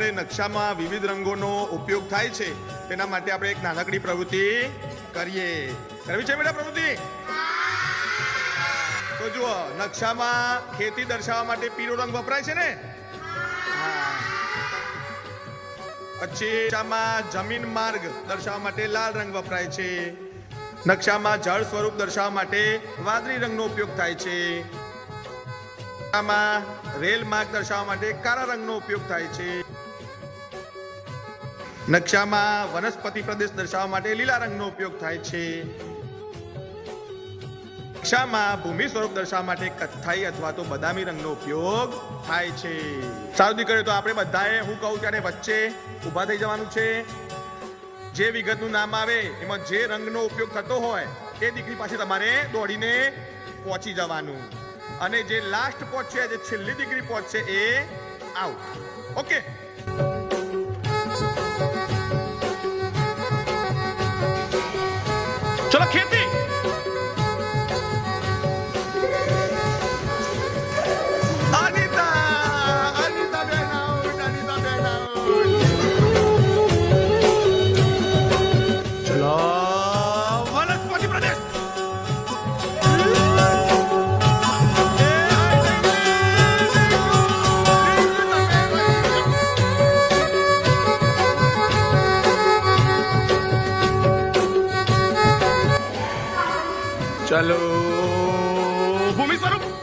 આપણે નકશામાં વિવિધ રંગોનો ઉપયોગ થાય છે તેના માટે આપણે એક નાનકડી પ્રવૃત્તિ કરીએ. કરવી છે બેટા પ્રવૃત્તિ? તો જુઓ, નકશામાં ખેતી દર્શાવવા માટે પીળો રંગ વપરાય છે ને. પછી નકશામાં જમીન માર્ગ દર્શાવવા માટે લાલ રંગ વપરાય છે. નકશામાં જળ સ્વરૂપ દર્શાવવા માટે વાદળી રંગનો ઉપયોગ થાય છે. નકશામાં રેલ માર્ગ દર્શાવવા માટે કાળા રંગનો ઉપયોગ થાય છે. નકશામાં વનસ્પતિ પ્રદેશ દર્શાવવા માટે લીલા રંગનો ઉપયોગ થાય છે. નકશામાં ભૂમિ સ્વરૂપ દર્શાવવા માટે કથ્થાઈ અથવા તો બદામી રંગનો ઉપયોગ થાય છે. સારું દીકરીઓ, તો આપણે બધાએ હું કહું ત્યારે વચ્ચે ઊભા થઈ જવાનું છે. જે વિગતનું નામ આવે એમાં જે રંગનો ઉપયોગ થતો હોય એ દીકરી પાસે તમારે દોડીને પહોંચી જવાનું, અને જે લાસ્ટ પહોંચશે, જે છેલ્લી દીકરી પહોંચશે એ આઉટ. ઓકે? ચલો ખેતી. ચલો ભૂમિ સ્વરૂપ.